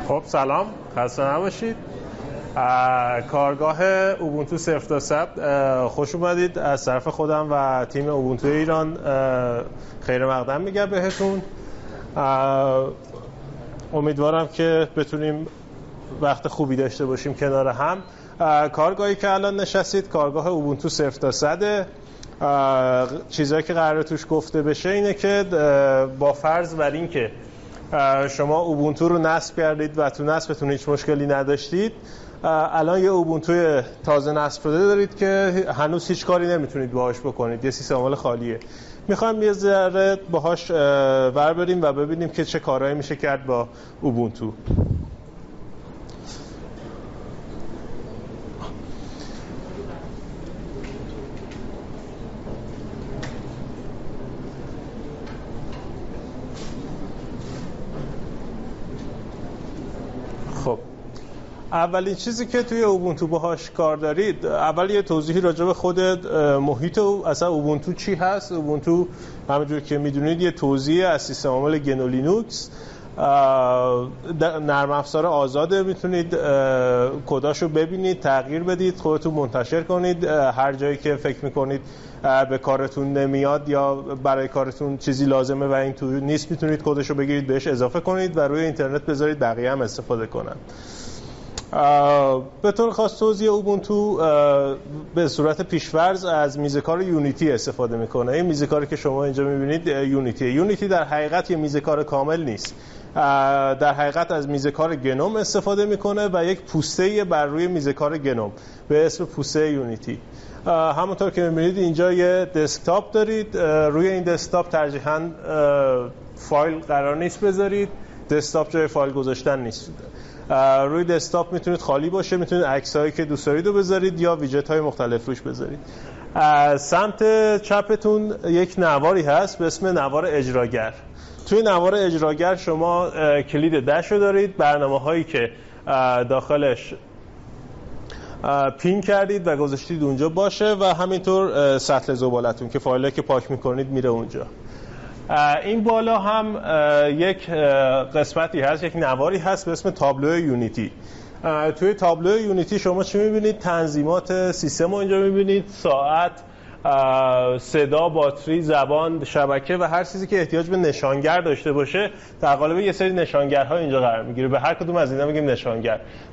خب سلام، خسته نباشید. کارگاه اوبونتو 0 تا 100 خوش اومدید. از طرف خودم و تیم اوبونتو ایران خیر مقدم میگم بهتون. امیدوارم که بتونیم وقت خوبی داشته باشیم کنار هم. کارگاهی که الان نشستید کارگاه اوبونتو 0 تا 100. چیزایی که قراره توش گفته بشه اینه که با فرض بر این که شما اوبونتو رو نصب کردید و تو نصبتون هیچ مشکلی نداشتید، الان یه اوبونتوی تازه نصب شده دارید که هنوز هیچ کاری نمیتونید باهاش بکنید، یه سیستم عامل خالیه. میخوایم یه ذره باهاش ور بریم و ببینیم که چه کارهایی میشه کرد با اوبونتو. خب اولین چیزی که توی اوبونتو باهاش کار دارید، اول یه توضیحی راجع به خود محیط اصلا اوبونتو چی هست. اوبونتو همونجور که میدونید یه توزیع از سیستم عامل گنو لینوکس، نرم افزار آزاده، میتونید کداشو ببینید، تغییر بدید، خودتون منتشر کنید. هر جایی که فکر میکنید به کارتون نمیاد یا برای کارتون چیزی لازمه و این تو نیست، میتونید کدشو بگیرید بهش اضافه کنید و روی اینترنت بذارید بقیه هم استفاده کنن. به طور خاص توزیع اوبونتو به صورت پیش‌فرض از میزکار یونیتی استفاده میکنه. این میزکاری که شما اینجا میبینید یونیتی در حقیقت یه میزکار کامل نیست، در حقیقت از میزکار گنوم استفاده میکنه و یک پوسته بر روی میزکار گنوم به اسم پوسته یونیتی. همونطور که میبینید اینجا یه دسکتاپ دارید، روی این دسکتاپ ترجیحاً فایل قرار نیست بذارید، دسکتاپ جای فایل گذاشتن نیست. روی دسکتاپ میتونید خالی باشه، میتونید عکسایی که دوست دارید رو بذارید یا ویجت های مختلف روش بذارید. سمت چپتون یک نواری هست به اسم نوار اجراگر. توی نوار اجراگر شما کلید دش رو دارید، برنامه هایی که داخلش پین کردید و گذاشتید اونجا باشه و همینطور سطل زبالتون که فایلایی که پاک میکنید میره اونجا. این بالا هم یک قسمتی هست، یک نواری هست به اسم تابلو یونیتی. توی تابلو یونیتی شما چی میبینید؟ تنظیمات سیستم رو اینجا میبینید، ساعت، صدا، باتری، زبان، شبکه و هر چیزی که احتیاج به نشانگر داشته باشه در قالب یه سری نشانگرها اینجا قرار میگیره. به هر کدوم از اینا میگیم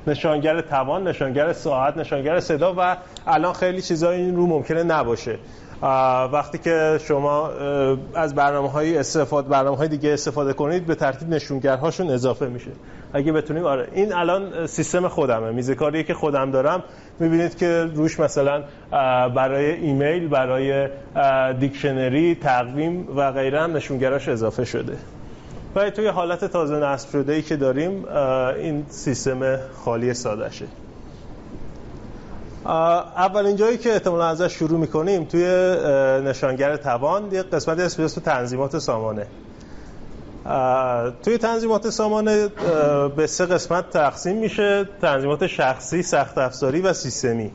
نشانگر توان، نشانگر ساعت، نشانگر صدا و الان خیلی چیزا این رو ممکنه نباشه. وقتی که شما از برنامه‌های دیگه استفاده کنید به ترتیب نشونگرهاشون اضافه میشه. اگه بتونیم این الان سیستم خودمه، میزکاریه که خودم دارم، میبینید که روش مثلا برای ایمیل، برای دیکشنری، تقویم و غیره هم نشونگراش اضافه شده. و توی حالت تازه نصب شده‌ای که داریم این سیستم خالی ساده شه. اولین جایی که احتمالاً ازش شروع میکنیم توی نشانگر توان یه قسمتی هست به اسم تنظیمات سامانه. توی تنظیمات سامانه به 3 قسمت تقسیم میشه: تنظیمات شخصی، سخت افزاری و سیستمی.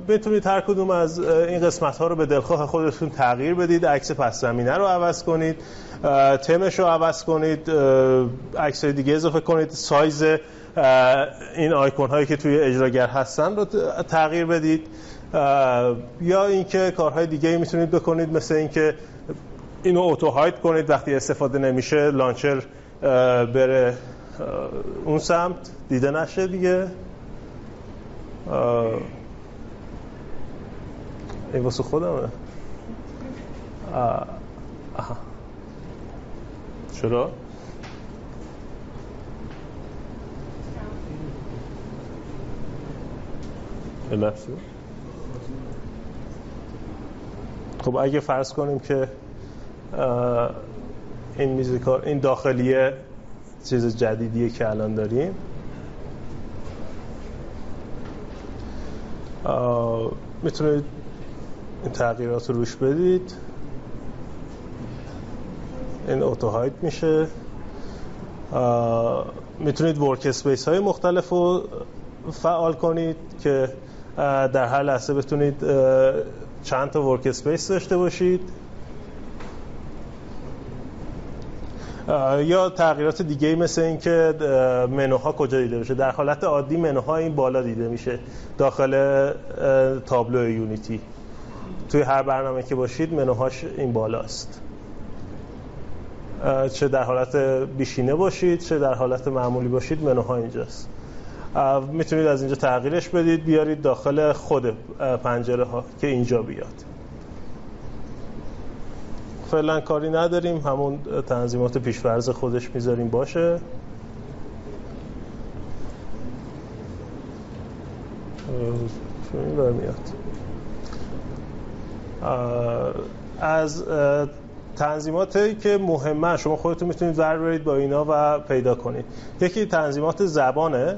بتونید هر کدوم از این قسمت ها رو به دلخواه خودتون تغییر بدید، عکس پس زمینه رو عوض کنید، تمش رو عوض کنید، عکس دیگه اضافه کنید، سایز این آیکون هایی که توی اجراگر هستن رو تغییر بدید، یا اینکه کارهای دیگه میتونید بکنید، مثل اینکه اینو اوتو هاید کنید، وقتی استفاده نمیشه لانچر بره اون سمت دیده نشه دیگه. این واسه خودمه. چرا؟ نفسی؟ خب اگه فرض کنیم که این میزکار، این داخلیه چیز جدیدیه که الان داریم، میتونید این تغییرات رو روش بدید. این اوتو هاید میشه. میتونید ورک اسپیس های مختلف رو فعال کنید که در هر لحظه بتونید چند تا ورک اسپیس داشته باشید. یا تغییرات دیگه‌ای مثل اینکه منوها کجا دیده بشه. در حالت عادی منوها این بالا دیده میشه داخل تابلو یونیتی. توی هر برنامه که باشید منوهاش این بالاست، چه در حالت بیشینه باشید چه در حالت معمولی باشید منوها اینجاست. میتونید از اینجا تغییرش بدید بیارید داخل خود پنجره ها که اینجا بیاد. فعلا کاری نداریم، همون تنظیمات پیش‌فرض خودش میذاریم باشه. این برمیاد از تنظیماتی که مهمه شما خودتون میتونید ور برید با اینا و پیدا کنید. یکی تنظیمات زبانه،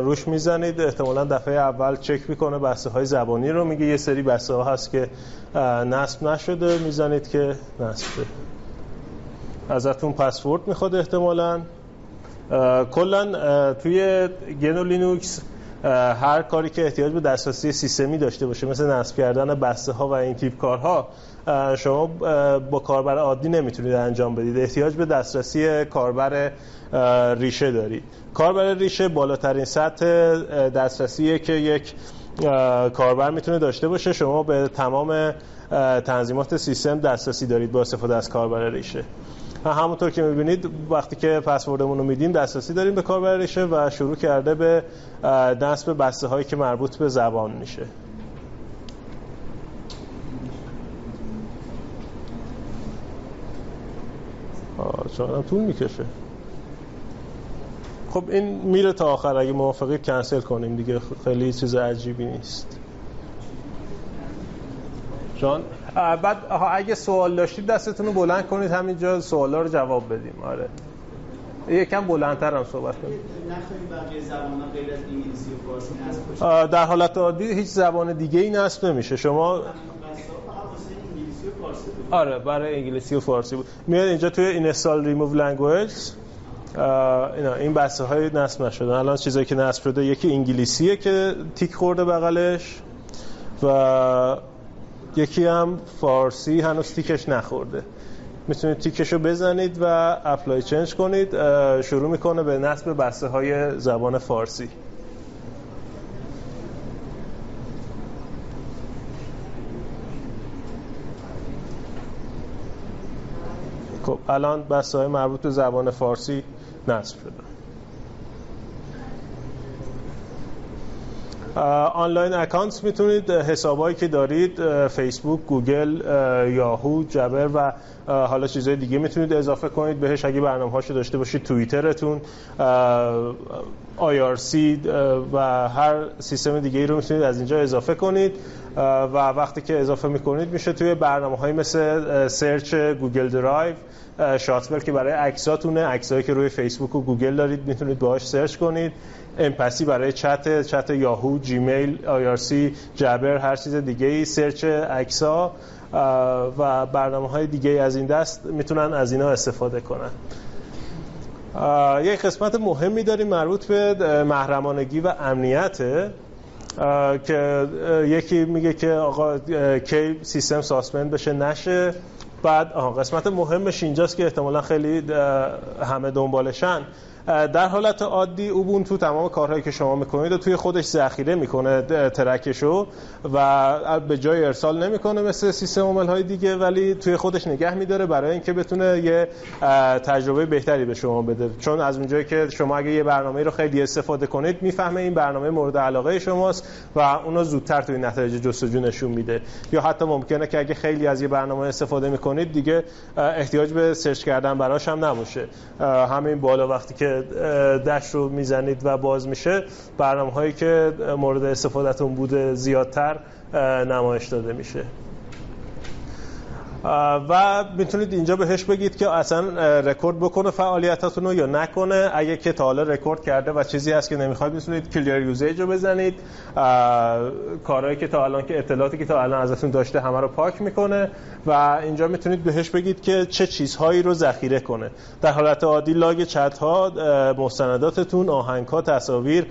روش میزنید احتمالاً دفعه اول چک میکنه بسته های زبانی رو، میگه یه سری بسته ها هست که نصب نشده، میزنید که نصبه. ازتون پسورد میخواد احتمالاً. کلاً توی گنو لینوکس هر کاری که احتیاج به دسترسی سیستمی داشته باشه مثل نصب کردن بسته ها و این تیپ کارها شما با کاربر عادی نمیتونید انجام بدید، احتیاج به دسترسی کاربر ریشه دارید. کاربر ریشه بالاترین سطح دسترسیه که یک کاربر میتونه داشته باشه. شما به تمام تنظیمات سیستم دسترسی دارید با استفاده از کاربر ریشه. همونطور که میبینید وقتی که پسوردمون رو میدیم دسترسی داریم به کاربر ریشه و شروع کرده به نصب بسته هایی که مربوط به زبان میشه. چون طول میکشه. خب این میره تا آخر، اگه موافقید کنسل کنیم دیگه، خیلی چیز عجیبی نیست. جان بعد اگه سوال داشتید دستتون رو بلند کنید همینجا سوالا رو جواب بدیم. آره یکم بلندتر هم صحبت کنید. نخواهیم بقیه زبان‌ها غیر از انگلیسی و فارسی نصب بشه؟ در حالت عادی هیچ زبان دیگه‌ای نصب نمیشه. شما آره برای انگلیسی و فارسی بود. میاد اینجا توی اینستال ریموو لنگویج این بسته های نصب نشدن. الان چیزایی که نصب شده یکی انگلیسیه که تیک خورده بغلش و یکی هم فارسی هنوز تیکش نخورده. میتونید تیکشو بزنید و اپلای چنج کنید، شروع میکنه به نصب بسته های زبان فارسی. خب الان بسته های مربوط به زبان فارسی نصب شده. آنلاین اکانت میتونید حسابایی که دارید فیسبوک، گوگل، یاهو، جبر و حالا چیزهای دیگه میتونید اضافه کنید بهش اگه برنامه‌هاشو داشته باشید. توییترتون، IRC و هر سیستم دیگه‌ای رو میتونید از اینجا اضافه کنید و وقتی که اضافه میکنید میشه توی برنامه‌هایی مثل سرچ گوگل درایو، شاتبل که برای عکساتونه، عکسایی که روی فیسبوک و گوگل دارید میتونید باهاش سرچ کنید، امپسی برای چت یاهو، جیمیل، IRC، جبر، هر چیز دیگه‌ای، سرچ عکس‌ها و برنامه‌های دیگه از این دست میتونن از اینا استفاده کنن. یک قسمت مهمی داریم مربوط به محرمانگی و امنیته که یکی میگه که آقا کی سیستم ساسپند بشه نشه. بعد قسمت مهمش اینجاست که احتمالاً خیلی همه دنبالشن. در حالت عادی اوبونتو تمام کارهایی که شما میکنید و توی خودش ذخیره میکنه ترکشو و به جای ارسال نمیکنه مثل سیستم عامل‌های دیگه، ولی توی خودش نگه میداره برای اینکه بتونه یه تجربه بهتری به شما بده. چون از اونجایی که شما اگه یه برنامه رو خیلی استفاده کنید میفهمه این برنامه مورد علاقه شماست و اونو زودتر توی نتایج جستجو نشون میده. یا حتی ممکنه که اگه خیلی از یه برنامه استفاده میکنید دیگه احتیاج به سرچ کردن براش هم نباشه. همین بالا وقتی که دش رو میزنید و باز میشه برنامه‌هایی که مورد استفادهتون بوده زیادتر نمایش داده میشه و میتونید اینجا بهش بگید که اصلا رکورد بکنه فعالیتاتون رو یا نکنه. اگه که تا حالا رکورد کرده و چیزی هست که نمیخواید میتونید کلیر یوزیج رو بزنید. کارهایی که تا الان که اطلاعاتی که تا الان ازتون داشته همه رو پاک میکنه و اینجا میتونید بهش بگید که چه چیزهایی رو ذخیره کنه. در حالت عادی لاگ چت ها، مستنداتتون، آهنگ ها، تصاویر،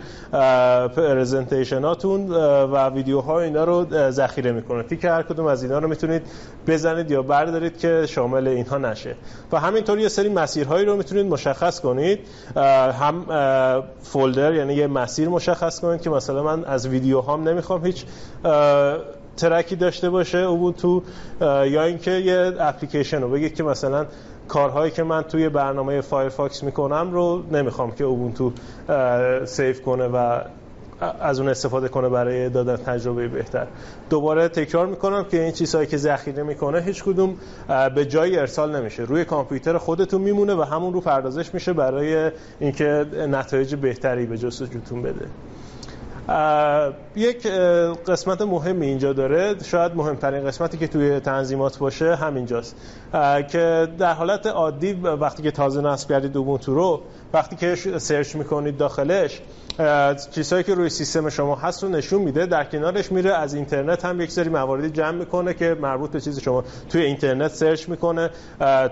پرزنتیشناتون و ویدیوها اینا رو ذخیره میکنه. تیک هر کدوم از اینا رو میتونید بزنید یا یا بردارید که شامل اینها نشه. و همینطور یه سری مسیرهایی رو میتونید مشخص کنید، هم فولدر یعنی یه مسیر مشخص کنید که مثلا من از ویدیوهام نمیخوام هیچ ترکی داشته باشه اوبونتو، یا اینکه یه اپلیکیشن رو بگید که مثلا کارهایی که من توی برنامه فایرفاکس میکنم رو نمیخوام که اوبونتو سیو کنه و از اون استفاده کنه برای دادن تجربه بهتر. دوباره تکرار میکنم که این چیزهایی که ذخیره میکنه هیچ کدوم به جای ارسال نمیشه، روی کامپیوتر خودتون میمونه و همون رو پردازش میشه برای اینکه نتایج بهتری به جستجوتون بده. یک قسمت مهمی اینجا داره، شاید مهمترین قسمتی که توی تنظیمات باشه همینجاست که در حالت عادی وقتی که تازه نصب کردید اوبونتو رو، وقتی که سرچ میکنید داخلش چیزهایی که روی سیستم شما هست رو نشون میده، در کنارش میره از اینترنت هم یک سری مواردی جمع میکنه که مربوط به چیز شما توی اینترنت سرچ میکنه،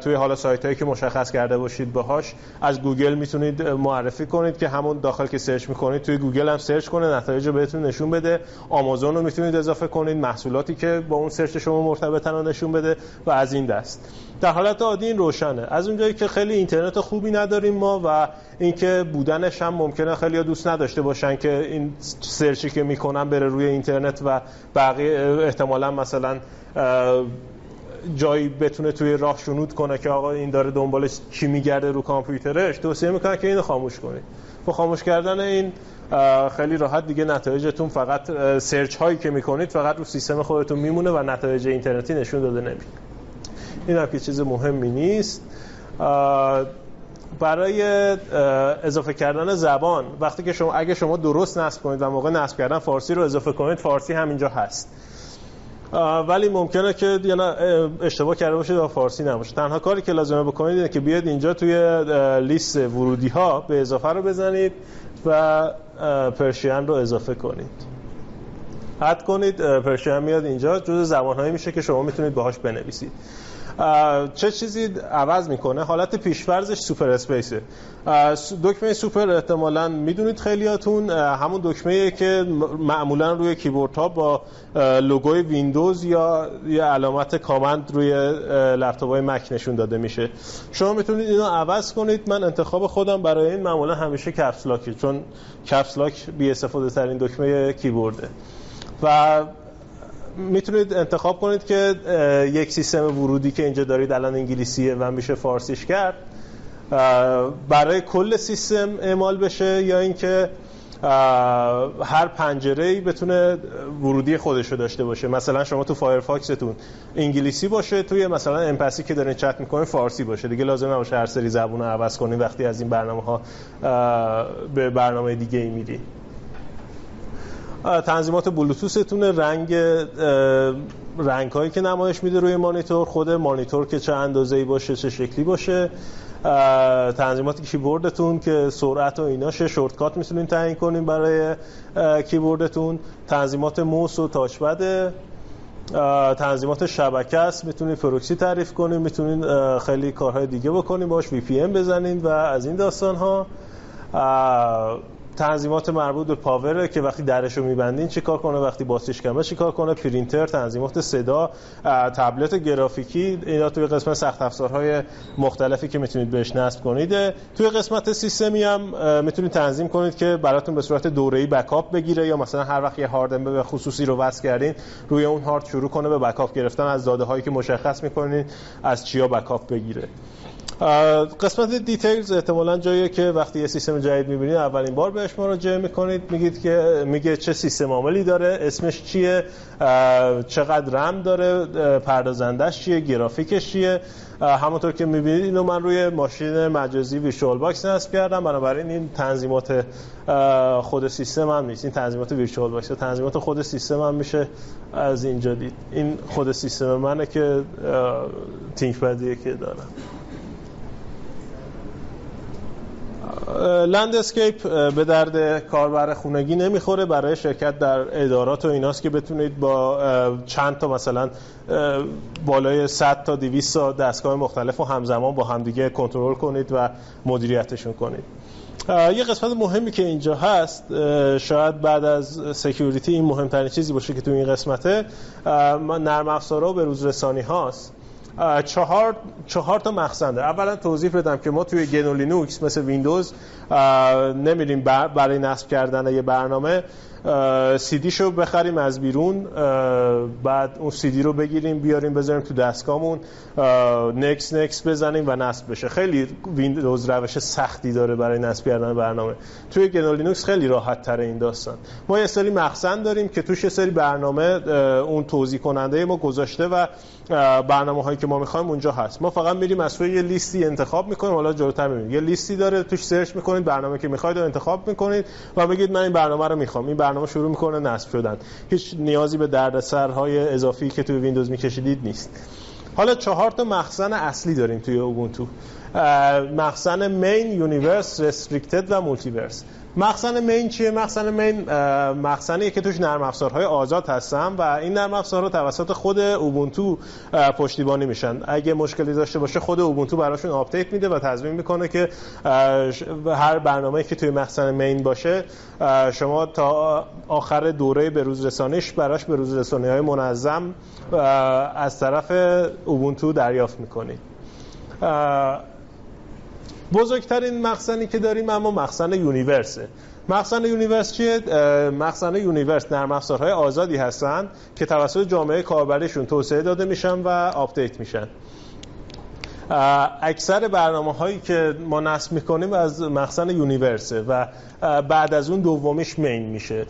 توی حالا سایت هایی که مشخص کرده باشید باهاش. از گوگل میتونید معرفی کنید که همون داخل که سرچ میکنید توی گوگل هم سرچ کنه، نتایج رو بهتون نشون بده. آمازون رو میتونید اضافه کنید، محصولاتی که با اون سرچ شما مرتبطن رو نشون بده و از این دست. در حالت عادی این روشنه. از اونجایی که خیلی اینترنت خوبی نداریم ما و اینکه بودنش هم ممکنه خیلی دوست نداشته باشن که این سرچی که میکنن بره روی اینترنت و بقیه احتمالاً مثلا جایی بتونه توی راه شنود کنه که آقا این داره دنبالش چی میگرده رو کامپیوترش، توصیه میکنن که اینو خاموش کنید. با خاموش کردن این خیلی راحت دیگه نتایجتون فقط سرچ هایی که میکنید فقط رو سیستم خودتون میمونه و نتایج اینترنتی نشون داده نمیشه. این هم که چیز مهمی نیست. برای اضافه کردن زبان، وقتی که اگه شما درست نصب کنید و موقع نصب کردن فارسی رو اضافه کنید، فارسی هم اینجا هست، ولی ممکنه که اشتباه کرده باشید و فارسی نباشه. تنها کاری که لازمه بکنید اینه که بیاید اینجا توی لیست ورودی ها به اضافه رو بزنید و پرشین رو اضافه کنید، حد کنید. پرشین میاد اینجا، جزء زبان‌هایی میشه که شما میتونید باهاش بنویسید. چه چیزی عوض میکنه؟ حالت پیش‌فرضش سوپر اسپیسه. دکمه سوپر احتمالاً میدونید خیلیاتون، همون دکمه‌ایه که معمولاً روی کیبوردها با لوگوی ویندوز یا یه علامت کامند روی لپتاپ‌های مک نشون داده میشه. شما میتونید اینو عوض کنید. من انتخاب خودم برای این معمولاً همیشه کپس لاکه، چون کپس لاک بی استفاده ترین دکمه کیبورده. و میتونید انتخاب کنید که یک سیستم ورودی که اینجا دارید الان انگلیسیه و میشه فارسیش کرد برای کل سیستم اعمال بشه، یا اینکه هر پنجره‌ای بتونه ورودی خودشو داشته باشه. مثلا شما تو فایرفاکستون انگلیسی باشه، توی مثلا امپسی که دارین چت میکنین فارسی باشه. دیگه لازم نباشه هر سری زبون رو عوض کنین وقتی از این برنامه‌ها به برنامه دیگه‌ای میرید. تنظیمات بلوتوثتون، رنگ هایی که نمایش میده روی مانیتور، خود مانیتور که چه اندازه‌ای باشه، چه شکلی باشه، تنظیمات کیبوردتون که سرعت و ایناشه، شورتکات میتونین تعیین کنین برای کیبوردتون، تنظیمات موس و تاچ پد، تنظیمات شبکه است، میتونین پروکسی تعریف کنین، میتونین خیلی کارهای دیگه بکنین باش، وی پی ام بزنین و از این داستان ها. تنظیمات مربوط به پاور که وقتی درشو میبندین چیکار کنه، وقتی باتریش کمه چیکار کنه، پرینتر، تنظیمات صدا، تبلت گرافیکی، اینا توی قسمت سخت افزارهای مختلفی که میتونید بهش نصب کنید. توی قسمت سیستمی هم میتونید تنظیم کنید که براتون به صورت دوره‌ای بکاپ بگیره، یا مثلا هر وقت یه هارد به خصوصی رو وصل کردین روی اون هارد شروع کنه به بکاپ گرفتن از داده‌هایی که مشخص می‌کنین از چیا بکاپ بگیره. قسمت دیتیلز احتمالاً جاییه که وقتی یه سیستم جدید می‌بینید اولین بار بهش مراجعه می‌کنید، میگه چه سیستم عاملی داره، اسمش چیه، چقدر رم داره، پردازندش چیه، گرافیکش چیه. همونطور که می‌بینید اینو من روی ماشین مجازی ویژوال باکس نصب کردم، بنابراین این تنظیمات خود سیستم هم نیست، این تنظیمات ویژوال باکس، تنظیمات خود سیستم هم میشه از اینجا دید. این خود سیستم منه که تینک پدیه که دارم. لندسکیپ به درد کاربر خونگی نمیخوره، برای شرکت در ادارات و ایناست که بتونید با چند تا مثلا بالای 100 تا 200 تا دستگاه مختلف و همزمان با همدیگه کنترل کنید و مدیریتشون کنید. یه قسمت مهمی که اینجا هست، شاید بعد از سکیوریتی این مهمترین چیزی باشه که تو این قسمته، نرم افزارها و به روز رسانی هاست. چهار تا مخزن داره. اولا توضیح بدم که ما توی گنو لینوکس مثل ویندوز نمیریم برای نصب کردن یه برنامه CD شو بخریم از بیرون، بعد اون CD رو بگیریم بیاریم بذاریم تو دستگاهمون، نکس بزنیم و نصب بشه. خیلی ویندوز روش سختی داره برای نصب کردن برنامه. توی گنو لینوکس خیلی راحت تره این داستان. ما یه سری مخزن داریم که توش یه سری برنامه اون توزیع کننده ما گذاشته و برنامه هایی که ما میخوایم اونجا هست. ما فقط میریم از توی یه لیستی انتخاب میکنیم. حالا جلوتر میبینید یه لیستی داره، توش سرچ میکنید برنامه که میخواید رو انتخاب میکنید و میگید من این برنامه رو میخوام. این برنامه شروع میکنه نصب شدن. هیچ نیازی به دردسرهای اضافی که توی ویندوز میکشیدید نیست. حالا 4 تا مخزن اصلی داریم توی اوبونتو. مخزن مین، یونیورس، رستریکتد و مولتیورس. مخزن مین چیه؟ مخزن مین مخزنیه که توش نرم افزارهای آزاد هستن و این نرم افزارها توسط خود اوبونتو پشتیبانی میشن. اگه مشکلی داشته باشه خود اوبونتو براشون آپدیت میده و تضمین میکنه که هر برنامه‌ای که توی مخزن مین باشه شما تا آخر دوره بروز رسانیش براش بروز رسانی‌های منظم از طرف اوبونتو دریافت میکنید. بزرگترین مخزنی که داریم اما مخزن یونیورسه. مخزن یونیورس چیه؟ مخزن یونیورس نرم افزارهای آزادی هستن که توسط جامعه کاربریشون توسعه داده میشن و آپدیت میشن. اکثر برنامه‌هایی که ما نصب می‌کنیم از مخزن یونیورسه و بعد از اون دومیش مین میشه،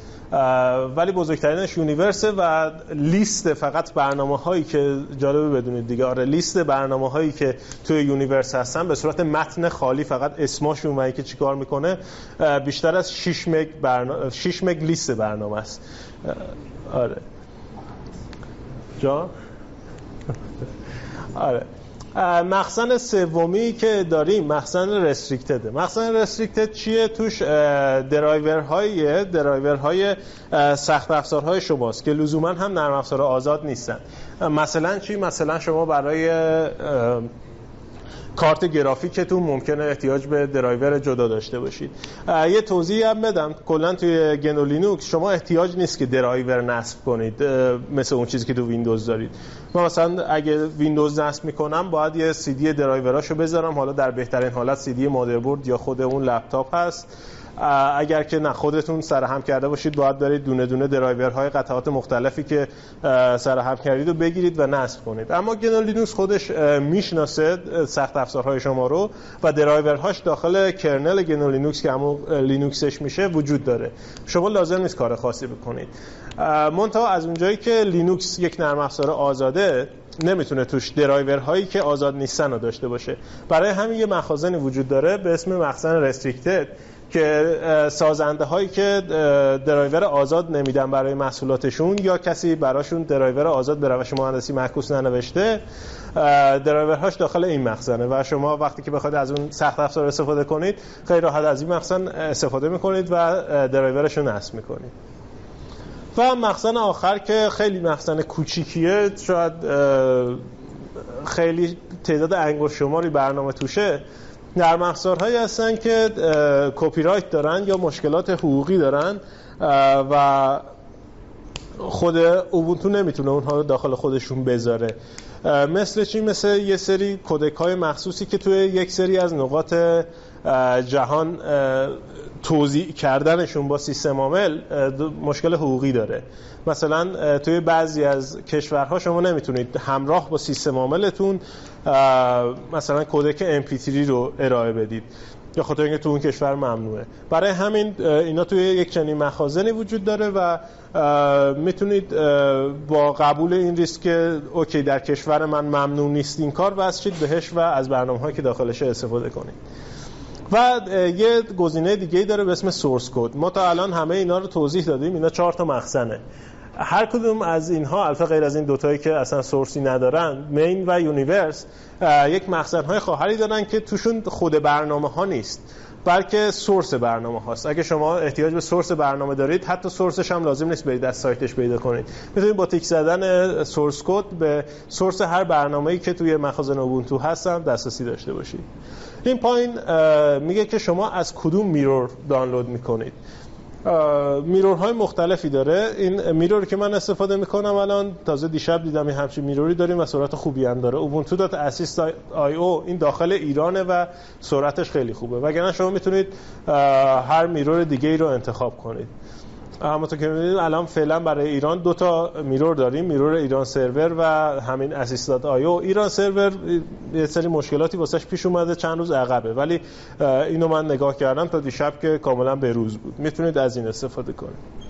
ولی بزرگترینش یونیورسه و لیست فقط برنامه‌هایی که جالبه بدونید دیگه، آره لیست برنامه‌هایی که توی یونیورس هستن به صورت متن خالی فقط اسمشون و اینکه چیکار میکنه بیشتر از 6 مگ لیست برنامه است. آره جا آره. مخزن سومی که داریم مخزن رستریکتده. مخزن رستریکتد چیه؟ توش درایورهای سخت افزارهای شماست که لزوما هم نرم افزار آزاد نیستن. مثلا چی؟ مثلا شما برای کارت گرافیکتون ممکنه احتیاج به درایور جدا داشته باشید. یه توضیح هم بدم، کلا توی گنو لینوکس شما احتیاج نیست که درایور نصب کنید مثل اون چیزی که تو ویندوز دارید. من مثلا اگه ویندوز نصب میکنم باید یه سی دی درایوراشو بذارم، حالا در بهترین حالت سی دی مادربرد یا خود اون لپتاپ هست. اگر که نه خودتون سرهم کرده باشید باید برید دونه دونه درایورهای قطعات مختلفی که سرهم کردید رو بگیرید و نصب کنید. اما گنو لینوکس خودش میشناسه سخت افزارهای شما رو و درایورهاش داخل کرنل گنو لینوکس که همون لینوکسش میشه وجود داره. شما لازم نیست کار خاصی بکنید. منتها از اونجایی که لینوکس یک نرم افزار آزاده نمیتونه توش درایورهایی که آزاد نیستن رو داشته باشه. برای همین یه مخازنی وجود داره به اسم مخزن رستریکتد که سازنده هایی که درایور آزاد نمیدن برای محصولاتشون یا کسی براشون درایور آزاد به روش مهندسی معکوس ننوشته، درایورهاش داخل این مخزنه و شما وقتی که بخواید از اون سخت افزار استفاده کنید خیلی راحت از این مخزن استفاده میکنید و درایورشون نصب میکنید. و مخزن آخر که خیلی مخزن کوچیکیه، شاید خیلی تعداد انگشت شماری برنامه توشه، نرم افزارهایی هستن که کپی رایت دارن یا مشکلات حقوقی دارن و خود اوبونتو نمیتونه اونها رو داخل خودشون بذاره. مثل چی؟ مثل یه سری کدک های مخصوصی که توی یک سری از نقاط جهان توزیع کردنشون با سیستم عامل مشکل حقوقی داره. مثلا توی بعضی از کشورها شما نمیتونید همراه با سیستم عاملتون مثلا کدک MP3 رو ارائه بدید یا خاطر اینکه تو اون کشور ممنوعه. برای همین اینا توی یک چنین مخازنی وجود داره و میتونید با قبول این ریسک که اوکی در کشور من ممنوع نیست این کار واسه بهش و از برنامه‌هایی که داخلشه استفاده کنید. و یه گزینه دیگه‌ای داره به اسم سورس کد. ما تا الان همه اینا رو توضیح دادیم. اینا 4 تا مخزنه. هر کدوم از اینها البته غیر از این دوتایی که اصلا سورسی ندارن، مین و یونیورس، یک مخزن‌های خواهری دارن که توشون خود برنامه‌ها نیست بلکه سورس برنامه هاست. اگه شما احتیاج به سورس برنامه دارید حتی سورسش هم لازم نیست برید از سایتش پیدا کنید، میتونید با تیک زدن سورس کد به سورس هر برنامه‌ای که توی مخازن اوبونتو هستن دسترسی داشته باشید. این پایین میگه که شما از کدوم میرور دانلود میکنید. میرورهای مختلفی داره. این میروری که من استفاده میکنم الان، تازه دیشب دیدم این همچین میروری داریم و سرعت خوبی هم داره. ubuntu.assist.io این داخل ایرانه و سرعتش خیلی خوبه، وگرنه شما میتونید هر میرور دیگه ای رو انتخاب کنید. همونطور که می‌بینید الان فعلا برای ایران 2 تا میرور داریم، میرور ایران سرور و همین assist.io. ایران سرور یه سری مشکلاتی واسش پیش اومده، چند روز عقبه، ولی اینو من نگاه کردم تا دیشب که کاملا به روز بود. میتونید از این استفاده کنید.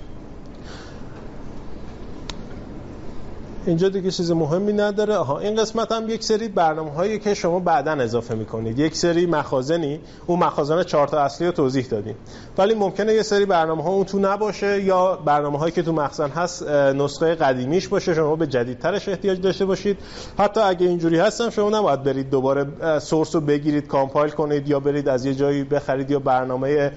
اینجا دیگه چیز مهمی نداره. این قسمت هم یک سری برنامه‌هایی که شما بعداً اضافه می‌کنید، یک سری مخازنی، اون مخازن 4 تا اصلی رو توضیح دادیم، ولی ممکنه یه سری برنامه‌ها اون تو نباشه یا برنامه‌هایی که تو مخزن هست نسخه قدیمیش باشه، شما به جدیدترش احتیاج داشته باشید. حتی اگه اینجوری هستم شما نباید برید دوباره سورس رو بگیرید کامپایل کنید یا برید از یه جایی بخرید یا برنامه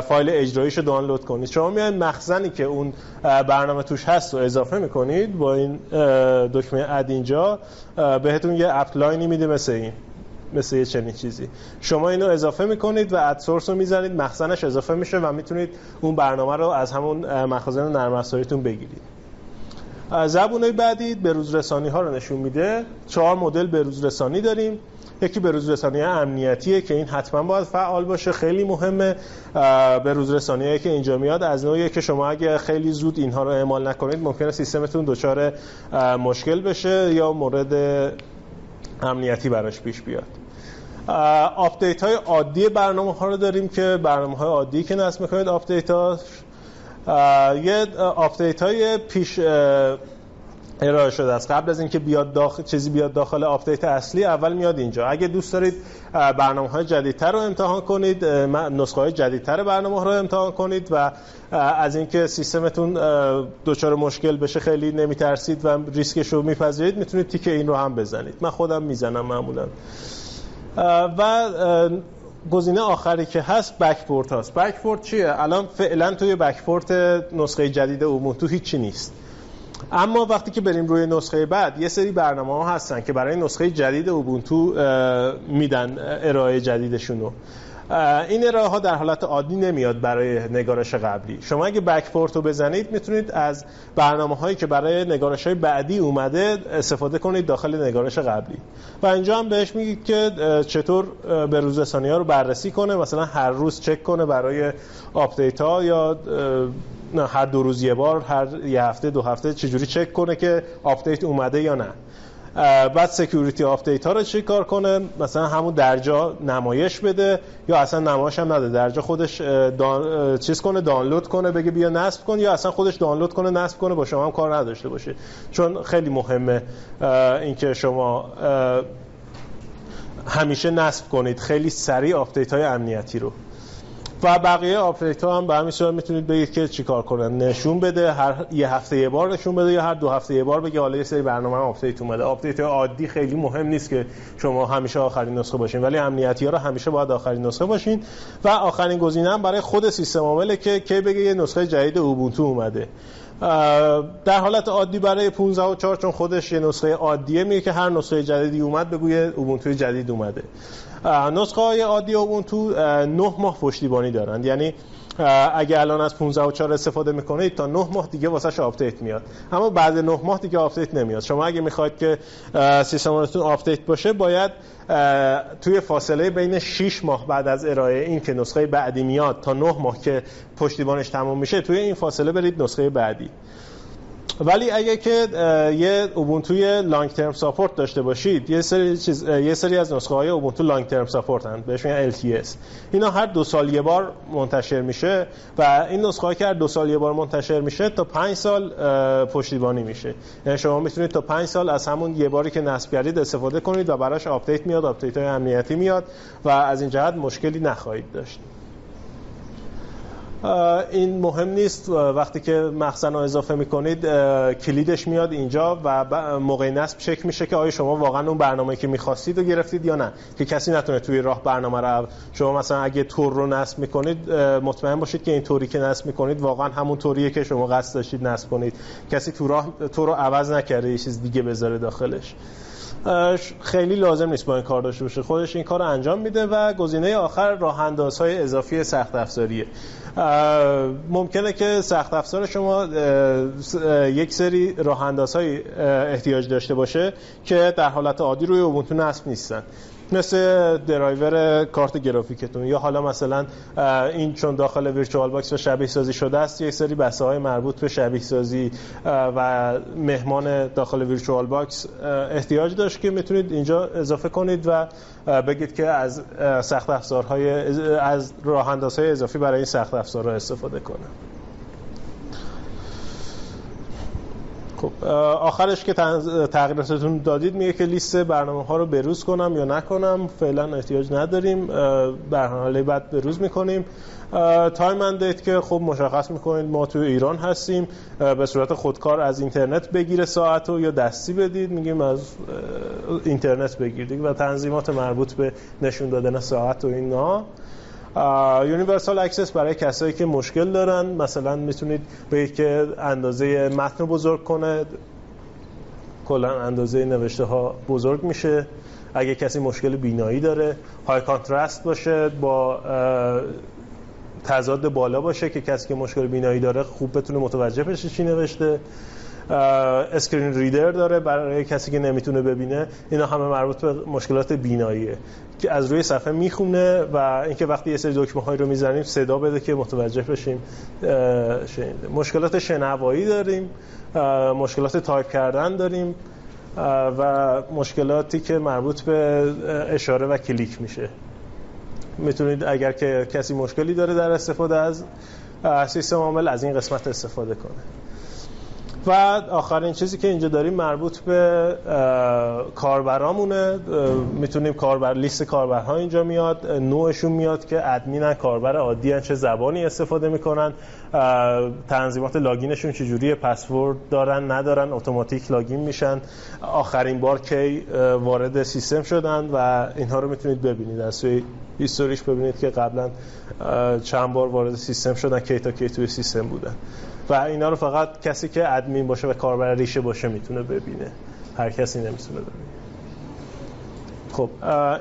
فایل اجراییشو دانلود کنید. شما میاید مخزنی که اون برنامه توش هست رو اضافه می‌کنید، با این دکمه اد اینجا بهتون یه اپلاینی میده مثل یه چنین چیزی. شما اینو اضافه میکنید و اد سورس رو میزنید، مخزنش اضافه میشه و میتونید اون برنامه رو از همون مخازن نرم افزاریتون بگیرید. زبونای بعدی بروز رسانی ها رو نشون میده. 4 مدل بروز رسانی داریم. یکی بروز رسانی امنیتیه که این حتما باید فعال باشه، خیلی مهمه. بروز رسانیایی که اینجا میاد از نوعیه که شما اگه خیلی زود اینها رو اعمال نکنید ممکنه سیستمتون دچار مشکل بشه یا مورد امنیتی براش پیش بیاد. آپدیت های عادی برنامه ها رو داریم که برنامه های عادی که نصب میکنید آپدیت ها یه آپدیت های پیش ارائه شده است. قبل از اینکه چیزی بیاد داخل آپدیت اصلی اول میاد اینجا. اگه دوست دارید برنامه‌های جدیدتر رو امتحان کنید، نسخه‌های جدیدتر برنامه رو امتحان کنید و از اینکه سیستمتون دچار مشکل بشه خیلی نمیترسید و ریسکش رو میپذیرید، میتونید تیک این رو هم بزنید. من خودم میزنم معمولا. و گزینه آخری که هست بکپورت هست. بکپورت چیه؟ الان فعلا توی بکپورت نسخه جدید اوبونتو هیچی نیست، اما وقتی که بریم روی نسخه بعد یه سری برنامه‌ها هستن که برای نسخه جدید اوبونتو میدن ارائه جدیدشونو. این ارائه ها در حالت عادی نمیاد برای نگارش قبلی. شما اگه بکپورت رو بزنید میتونید از برنامه‌هایی که برای نگارش‌های بعدی اومده استفاده کنید داخل نگارش قبلی. و اینجا هم بهش میگید که چطور بروز رسانی‌ها رو بررسی کنه، مثلا هر روز چک کنه برای آپدیت‌ها یا هر 2 روز یه بار، هر یه هفته 2 هفته چجوری چک کنه که آپدیت اومده یا نه. بعد سکیوریتی آپدیت ها رو چی کار کنه، مثلا همون درجا نمایش بده یا اصلا نمایش هم نده، درجا خودش دانلود کنه، بگه بیا نصب کن، یا اصلا خودش دانلود کنه نصب کنه، با شما هم کار نداشته باشه. چون خیلی مهمه اینکه شما همیشه نصب کنید خیلی سریع آپدیت های امنیتی رو. و بقیه آپدیت ها هم به همین صورت میتونید بگید که چیکار کنن، نشون بده، هر یه هفته یه بار نشون بده یا هر 2 هفته یه بار بگه حالا یه سری برنامه آپدیت اومده. آپدیت عادی خیلی مهم نیست که شما همیشه آخرین نسخه باشین، ولی امنیتی ها رو همیشه باید آخرین نسخه باشین. و آخرین گزینه هم برای خود سیستم عامله که کی بگه یه نسخه جدید اوبونتو اومده. در حالت عادی برای 15.4 چون خودش یه نسخه عادیه، میگه که هر نسخه جدیدی اومد بگوی اوبونتو جدید اومده. نسخه های عادی اوبونتو 9 ماه پشتیبانی دارند، یعنی اگه الان از 15.4 استفاده میکنید تا 9 ماه دیگه واسش آپدیت میاد، اما بعد 9 ماه دیگه آپدیت نمیاد. شما اگه میخواید که سیستمتون آپدیت باشه باید توی فاصله بین 6 ماه بعد از ارائه این که نسخه بعدی میاد تا 9 ماه که پشتیبانش تموم میشه، توی این فاصله برید نسخه بعدی. ولی اگه که یه اوبونتوی لانگ ترم ساپورت داشته باشید، یه سری از نسخه های اوبونتو لانگ ترم ساپورت هستند، بهش میگن LTS. اینا هر 2 سال یه بار منتشر میشه و این نسخه ها که هر 2 سال یه بار منتشر میشه تا 5 سال پشتیبانی میشه. یعنی شما میتونید تا 5 سال از همون یه باری که نصب کردید استفاده کنید و براش آپدیت میاد، آپدیت های امنیتی میاد و از این جهت مشکلی نخواهید داشت. این مهم نیست، وقتی که مخزن رو اضافه میکنید کلیدش میاد اینجا و موقع نصب چک میشه که آیا شما واقعا اون برنامه‌ای که میخواستید رو گرفتید یا نه، که کسی نتونه توی راه برنامه رو، شما مثلا اگه تور رو نصب میکنید مطمئن باشید که این توری که نصب میکنید واقعا همون توریه که شما قصد داشتید نصب کنید، کسی تو راه تور رو عوض نکرده یه چیز دیگه بذاره داخلش. خیلی لازم نیست با این کار داشته باشه، خودش این کار رو انجام میده. و گزینه آخر راه اندازهای اضافی سخت افزاریه. ممکنه که سخت افزار شما یک سری راه اندازهای احتیاج داشته باشه که در حالت عادی روی اوبونتو نصب نیستن، مثل درایور کارت گرافیکتون، یا حالا مثلا این چون داخل ویرچوال باکس و شبیه سازی شده است یک سری بسته های مربوط به شبیه سازی و مهمان داخل ویرچوال باکس احتیاج داشت که میتونید اینجا اضافه کنید و بگید که از سخت افزارهای از راه اندازهای اضافی برای این سخت افزارها استفاده کنه. خب آخرش که تغییراتتون دادید میگه که لیست برنامه‌ها رو بروز کنم یا نکنم. فعلا احتیاج نداریم، برنامه‌های بعد بروز می‌کنیم. تایم اند دیت که خب مشخص می‌کنید ما تو ایران هستیم، به صورت خودکار از اینترنت بگیره ساعتو یا دستی بدید، میگیم از اینترنت بگیرید. و تنظیمات مربوط به نشون دادن ساعت و اینا. یونیورسال اکسس برای کسایی که مشکل دارن، مثلا میتونید بگید که اندازه متن رو بزرگ کنه، کلا اندازه نوشته ها بزرگ میشه. اگه کسی مشکل بینایی داره، های کانترست باشه، با تضاد بالا باشه که کسی که مشکل بینایی داره خوب بتونه متوجه بشه چی نوشته. اسکرین ریدر داره برای کسی که نمیتونه ببینه. اینا همه مربوط به مشکلات بیناییه که از روی صفحه میخونه و اینکه وقتی یه سری دکمه‌هایی رو میزنیم صدا بده که متوجه بشیم. مشکلات شنوایی داریم، مشکلات تایپ کردن داریم و مشکلاتی که مربوط به اشاره و کلیک میشه. میتونید اگر که کسی مشکلی داره در استفاده از سیستم عامل از این قسمت استفاده کنه. و آخرین چیزی که اینجا داریم مربوط به کاربرامونه. میتونیم لیست کاربرها اینجا میاد، نوعشون میاد که ادمینن، کاربر عادی ان، چه زبانی استفاده میکنن، تنظیمات لاگینشون چجوریه، پسورد دارن ندارن، اتوماتیک لاگین میشن، آخرین بار کی وارد سیستم شدن و اینها رو میتونید ببینید. از سوی هیستوریش ببینید که قبلا چند بار وارد سیستم شدن، کی تا کی توی سیستم بودن. و اینا رو فقط کسی که ادمین باشه و کاربر ریشه باشه میتونه ببینه، هر کسی نمیتونه ببینه. خب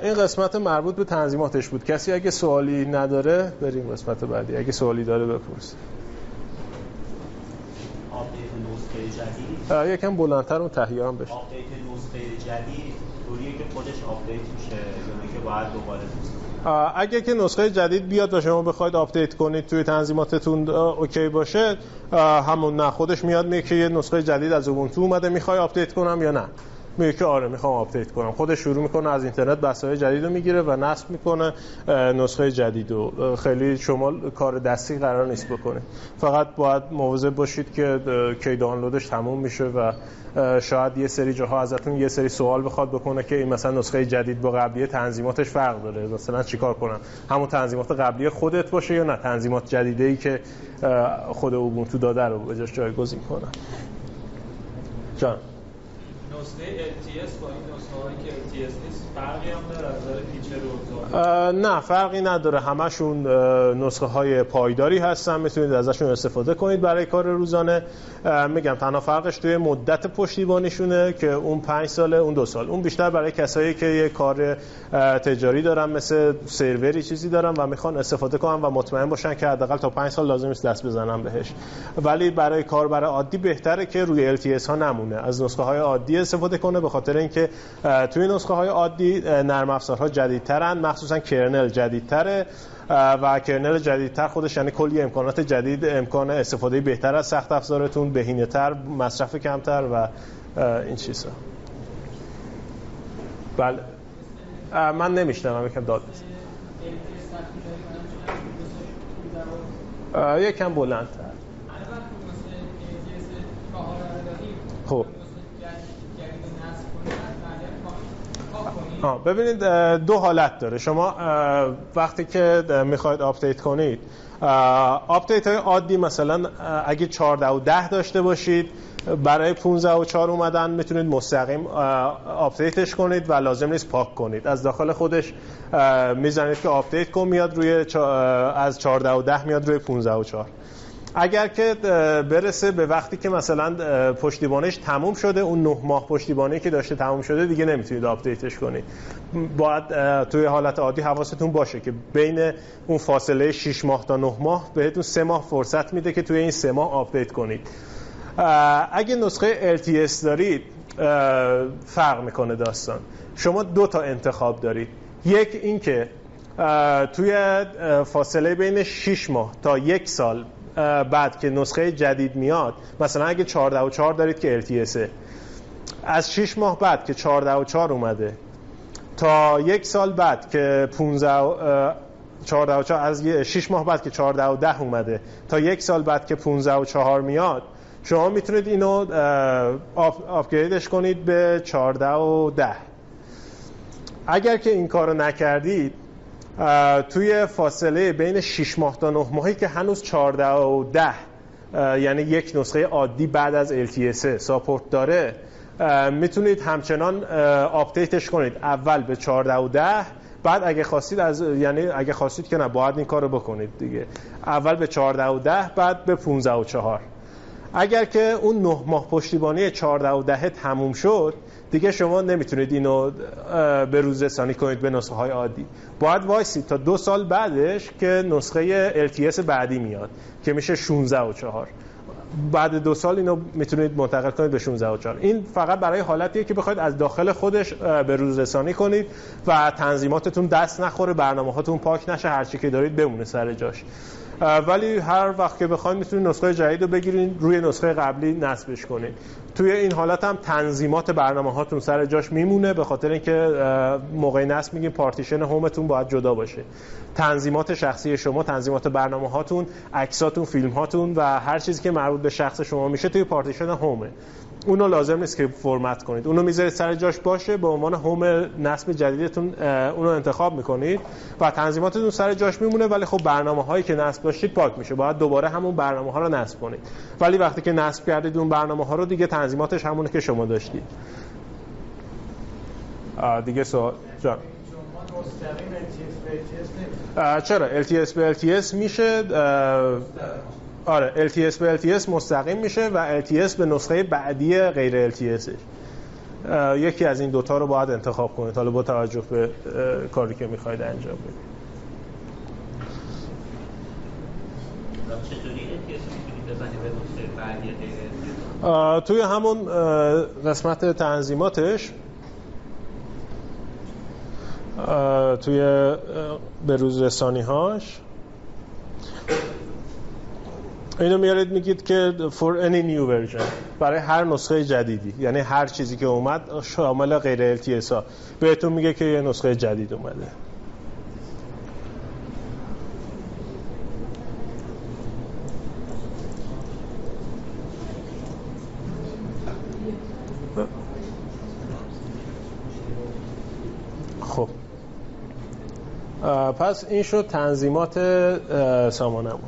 این قسمت مربوط به تنظیماتش بود. کسی اگه سوالی نداره بریم قسمت بعدی. اگه سوالی داره بپرسید. آپدیت نسخه جدید یکم بلندتر اون تهیه هم بشه. آپدیت نسخه جدید طوریه که خودش آپدیت میشه یا که باید دوباره اگه که نسخه جدید بیاد و شما بخواید آپدیت کنید توی تنظیماتتون اوکی باشه، همون نه خودش میاد میگه که یه نسخه جدید از اوبونتو اومده، میخوای آپدیت کنم یا نه؟ میگه که آره میخوام آپدیت کنم. خودش شروع میکنه از اینترنت بسته‌های جدید رو میگیره و نصب میکنه نسخه جدیدو. خیلی شما کار دستی قرار نیست بکنید، فقط باید مواظب باشید که کی دانلودش تموم میشه و شاید یه سری جاها ازتون یه سری سوال بخواد بکنه که این مثلا نسخه جدید با قبلی تنظیماتش فرق داره، مثلا چیکار کنم؟ همون تنظیمات قبلی خودت باشه یا نه تنظیمات جدیدی که خود اوبونتو داده رو به جاش جایگزین کنن. جان نسخه LTS با این نسخه‌هایی که LTS نیست فرقی هم داره از نظر فیچر و نه فرقی نداره، همشون نسخه های پایداری هستن، میتونید ازشون استفاده کنید برای کار روزانه. میگم تنها فرقش توی مدت پشتیبانیشونه که اون 5 ساله اون 2 سال. اون بیشتر برای کسایی که یه کار تجاری دارن، مثل سروری چیزی دارن و میخوان استفاده کنن و مطمئن باشن که حداقل تا 5 سال لازم نیست دست بزنن بهش. ولی برای کاربر عادی بهتره که روی LTS ها نمونه، از نسخه های عادی استفاده کنه، به خاطر اینکه توی نسخه های عادی نرم افزارها جدیدترن، مخصوصا کرنل جدیدتره و کرنل جدیدتر خودش یعنی کلی امکانات جدید، امکان استفاده بهتر از سخت افزارتون، بهینه‌تر، مصرف کمتر و این چیزا. بله من نمیشنوم، یکم داد بزن. یکم بلندتر. خب ببینید دو حالت داره. شما وقتی که میخواید آپدیت کنید، آپدیت های عادی مثلا اگه 14 و 10 داشته باشید، برای 15 و 4 اومدن میتونید مستقیم آپدیتش کنید و لازم نیست پاک کنید، از داخل خودش میزنید که آپدیت کن، میاد روی از 14 و 10 میاد روی 15 و 4. اگر که برسه به وقتی که مثلا پشتیبانیش تموم شده، اون 9 ماه پشتیبانی که داشته تموم شده، دیگه نمیتونید آپدیتش کنید. باید توی حالت عادی حواستون باشه که بین اون فاصله 6 ماه تا 9 ماه بهتون 3 ماه فرصت میده که توی این 3 ماه آپدیت کنید. اگه نسخه LTS دارید فرق میکنه داستان. شما 2 تا انتخاب دارید. یک این که توی فاصله بین 6 ماه تا 1 سال بعد که نسخه جدید میاد، مثلا اگه 14.4 دارید که LTS، از 6 ماه بعد که 14.4 اومده تا 1 سال بعد که 14.4 از 6 ماه بعد که 14.10 اومده تا 1 سال بعد که 15.4 میاد، شما میتونید اینو آپگریدش کنید به 14.10. اگر که این کارو نکردید، توی فاصله بین 6 ماه تا 9 ماهی که هنوز 14.10 یعنی یک نسخه عادی بعد از LTS ساپورت داره، میتونید همچنان آپدیتش کنید. اول به 14.10، بعد اگه خواستید اگه خواستید که نه، باید این کارو بکنید دیگه. اول به 14.10 بعد به 15.4. اگر که اون 9 ماه پشتیبانی 14.10 تموم شد، دیگه شما نمیتونید اینو به روز رسانی کنید به نسخه های عادی. باید وایسید تا 2 سال بعدش که نسخه LTS بعدی میاد که میشه 16.4. بعد 2 سال اینو میتونید منتقل کنید به 16.4. این فقط برای حالتیه که بخواید از داخل خودش به روز رسانی کنید و تنظیماتتون دست نخوره، برنامه‌هاتون پاک نشه، هر چی که دارید بمونه سر جاش. ولی هر وقت که بخواید میتونید نسخه جدید رو بگیرید، روی نسخه قبلی نصبش کنید. توی این حالت هم تنظیمات برنامه‌هاتون سر جاش میمونه، به خاطر اینکه موقع نصب میگیم پارتیشن هومتون باید جدا باشه. تنظیمات شخصی شما، تنظیمات برنامه‌هاتون، عکساتون، فیلم‌هاتون و هر چیزی که مربوط به شخص شما میشه توی پارتیشن هومه. اونو لازم نیست که فرمت کنید، اونو میذارید سر جاش باشه، به عنوان هوم نصب جدیدتون اونو انتخاب میکنید و تنظیماتتون سر جاش میمونه. ولی خب برنامه‌هایی که نصب داشتید پاک میشه، باید دوباره همون برنامه‌ها رو نصب کنید. ولی وقتی که نصب کردید اون برنامه‌ها رو، دیگه تنظیماتش همونه که شما داشتید. دیگه سوال جان. چرا LTS به LTS میشه؟ آره، LTS به LTS مستقیم میشه و LTS به نسخه بعدی غیر LTS. یکی از این دوتا رو باید انتخاب کنید، حالا با توجه به کاری که میخواید انجام بدید. چطوری LTS میتونید بزنید به نسخه بعدی غیر LTS؟ توی همون قسمت تنظیماتش، توی به روز رسانی هاش اینو میارید میگید که for any new version، برای هر نسخه جدیدی، یعنی هر چیزی که اومد شامل غیر LTS ها بهتون میگه که یه نسخه جدید اومده. خب پس این شد تنظیمات سامانمون.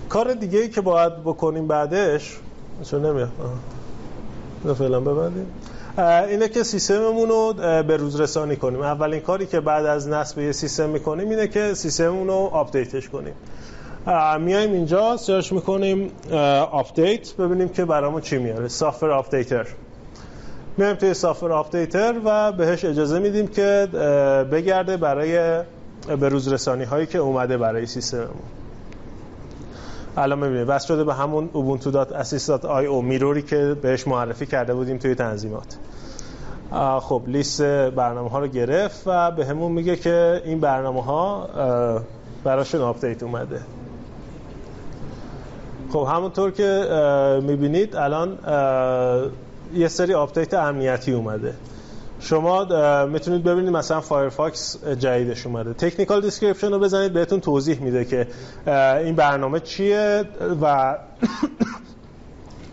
کار دیگه ای که باید بکنیم بعدش، چون نمیاد فعلا ببندیم، اینه که سیستممون رو به روز رسانی کنیم. اولین کاری که بعد از نصب یه سیستم میکنیم اینه که سیستممون رو آپدیتش کنیم. میایم اینجا سرچ میکنیم آپدیت، ببینیم که برامون چی میاره. سافتور آپدیتر. میایم توی سافتور آپدیتر و بهش اجازه میدیم که بگرده برای به روز رسانی هایی که اومده برای سیستممون. الان میبینید بس شده به همون ubuntu.assist.io میروری که بهش معرفی کرده بودیم توی تنظیمات. خب لیست برنامه ها رو گرفت و به همون میگه که این برنامه ها براشون آپدیت اومده. خب همونطور که میبینید الان یه سری آپدیت امنیتی اومده. شما میتونید ببینید مثلا فایرفاکس جدیدش اومده. تکنیکال دیسکریپشن رو بزنید بهتون توضیح میده که این برنامه چیه و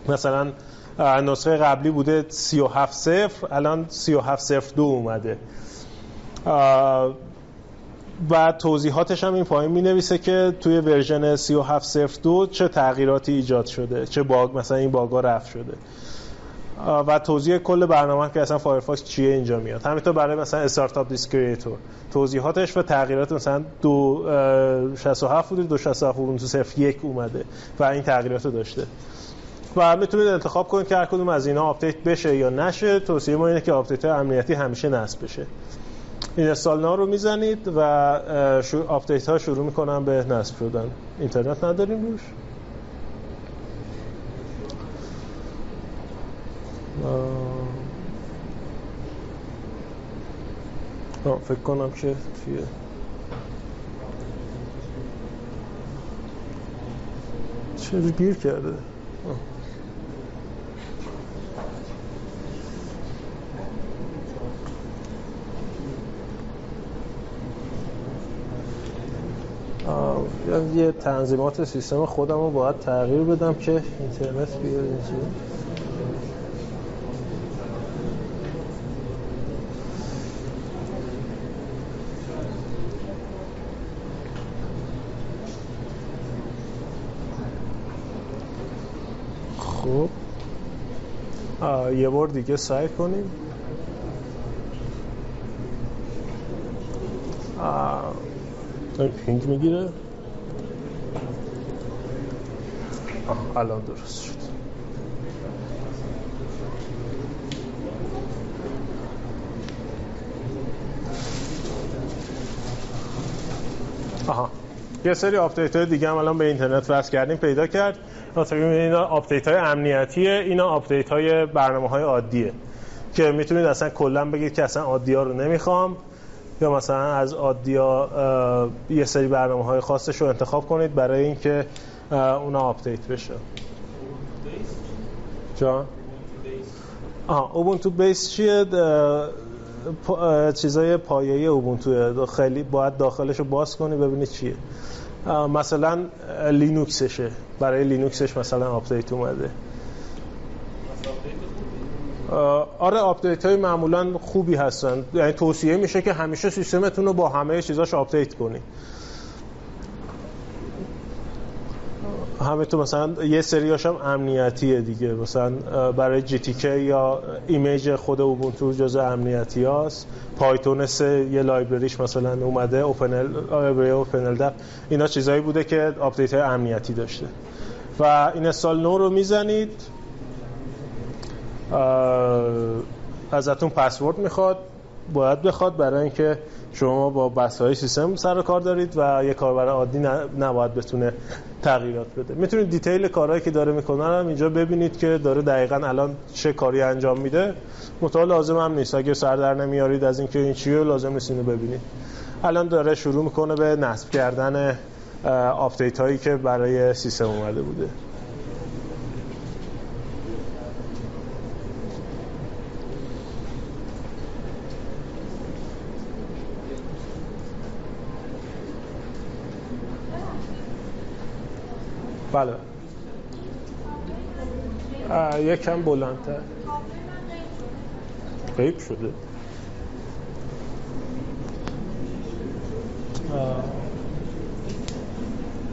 مثلا نسخه قبلی بوده 37.0، الان 37.02 اومده و توضیحاتش هم این پایین مینویسه که توی ورژن 37.02 چه تغییراتی ایجاد شده، چه باگ، مثلا این باگا رفع شده. و توضیح کل برنامه که اصلا فایرفاکس چیه اینجا میاد. همینطور برای مثلا استارتاپ دیسک کریتور توضیحاتش و تغییرات، مثلا 2.67 بوده 2.67 اونتو 0.1 اومده و این تغییرات رو داشته و میتونید انتخاب کنید که هر کدوم از اینا آپدیت بشه یا نشه. توصیه ما اینه که آپدیت های امنیتی همیشه نصب بشه. این استال ناو رو میزنید و آپدیت ها شروع میکنن به نصب شدن. اینترنت نداریم روش. فکر کنم که توی چه گیر کرده. یه تنظیمات سیستم خودم رو باید تغییر بدم که اینترنت بیاد اینجا. خب یه بار دیگه سعی کنیم. پینگ میگیره. الان درست شد. یه سری آپدیت های دیگه هم الان به اینترنت وصل کردیم پیدا کرد. اینا آپدیت های امنیتیه، اینا آپدیت های برنامه‌های عادیه که میتونید اصلا کلا بگید که اصلا عادی‌ها رو نمیخوام، یا مثلا از عادی‌ها یه سری برنامه‌های خاصش رو انتخاب کنید برای اینکه اونا آپدیت بشه. جان؟ اوبونتو بیس چیه؟ چیزای پایه‌ای اوبونتو، خیلی باید داخلش رو باز کنی ببینید چیه. مثلا لینوکسشه، برای لینوکسش مثلا آپدیت اومده. آره آپدیت های معمولا خوبی هستن، یعنی توصیه میشه که همیشه سیستمتون رو با همه چیزاش آپدیت کنی. همینطور مثلا یه سریاش هم امنیتیه دیگه، مثلا برای جی تی کی یا ایمیج خود اوبونتو جزء امنیتی هاست. پایتون 3 یه لایبرریش مثلا اومده، اوپنل، اینا چیزایی بوده که آپدیت های امنیتی داشته. و این استال نو رو میزنید، ازتون پسورد میخواد، باید بخواد برای اینکه شما با بساطهای سیستم سر و کار دارید و یه کاربر عادی نباید بتونه تغییرات بده. میتونید دیتیل کارهایی که داره میکنه هم اینجا ببینید که داره دقیقاً الان چه کاری انجام میده. مطالعه لازم هم نیست، اگه سر در نمیارید از اینکه این چیه لازم نیست اینو ببینید. الان داره شروع میکنه به نصب کردن آپدیت هایی که برای سیستم اومده بوده. بله یکم بلندتر غیب شده.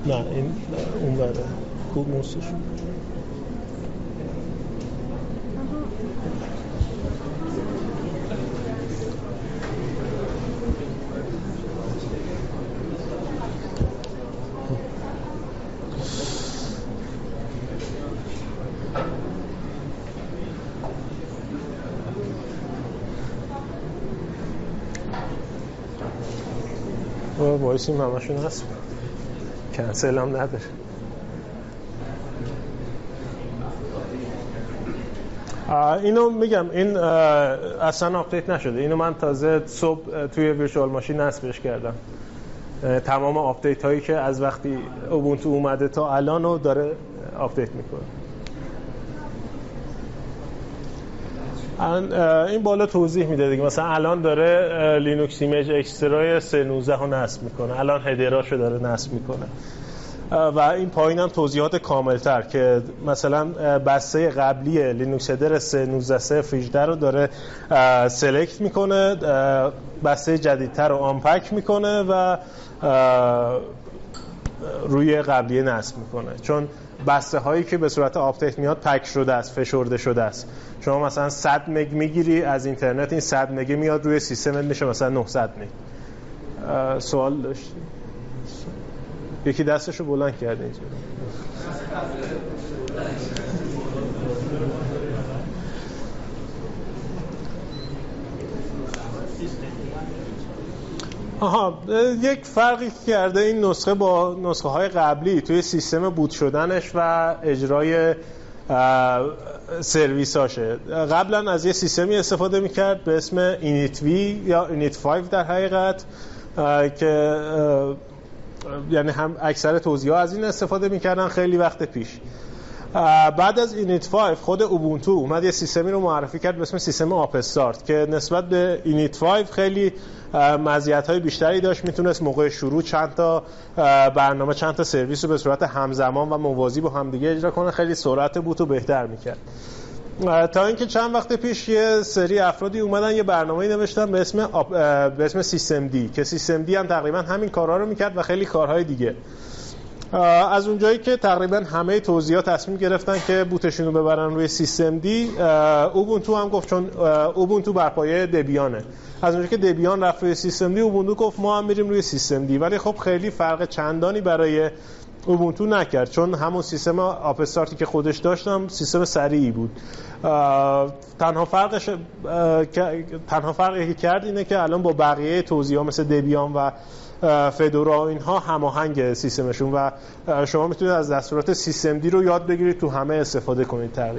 نه این اون بره خوب موسیقی وایسیم همشون هست، کنسل هم نداره. اینو میگم این اصلا آپدیت نشده، اینو من تازه صبح توی ویرچوال ماشین نصبش کردم. تمام آپدیت هایی که از وقتی اوبونتو اومده تا الان رو داره آپدیت میکنه. این بالا توضیح میده دیگه، مثلا الان داره لینوکس ایمیج اکسترای 3.19 رو نصب میکنه، الان هدراشو داره نصب میکنه. و این پایین هم توضیحات کاملتر که مثلا بسته قبلی لینوکس هدر 3.19.0.18 رو داره سلکت میکنه، بسته جدیدتر رو آنپک میکنه و روی قبلی نصب میکنه. چون بسته هایی که به صورت آپدیت میاد پک شده است، فشرده شده است. شما مثلا 100 مگ میگیری از اینترنت، این 100 مگ میاد روی سیستمت میشه مثلا 900 مگ. سوال داشتی؟ یکی دستشو بلند کرده اینجا. یک فرقی کرده این نسخه با نسخه های قبلی توی سیستم بوت شدنش و اجرای سرویس هاشه. قبلا از یه سیستمی استفاده میکرد به اسم init v یا init 5 در حقیقت که یعنی هم اکثر توزیع‌ها از این استفاده میکردن خیلی وقت پیش. بعد از init 5 خود اوبونتو اومد یه سیستمی رو معرفی کرد به اسم سیستم آپ استارت که نسبت به init 5 خیلی مزیت‌های بیشتری داشت. میتونست موقع شروع چند تا برنامه، چند تا سرویس رو به صورت همزمان و موازی با هم دیگه اجرا کنه. خیلی سرعت بوت رو بهتر میکرد. تا اینکه چند وقت پیش یه سری افرادی اومدن یه برنامه‌ای نوشتن به اسم سیستم دی که سیستم دی هم تقریبا همین کارها رو میکرد و خیلی کارهای دیگه. از اونجایی که تقریبا همه توزیعات تصمیم گرفتن که بوتشون رو ببرن روی سیستم دی، اوبونتو هم گفت، چون اوبونتو بر پایه دبیانه، از اونجایی که دبیان رفت روی سیستم دی، اوبونتو گفت ما هم میریم روی سیستم دی. ولی خب خیلی فرق چندانی برای اوبونتو نکرد، چون همون سیستم آپ استارتی که خودش داشتم سیستم سریعی بود. تنها فرقی که کرد اینه که الان با بقیه توزیعات مثل دبیان و فدورا اینها هماهنگ سیستمشون و شما میتونید از دستورات سیستم دی رو یاد بگیرید تو همه استفاده کنید تقریبا.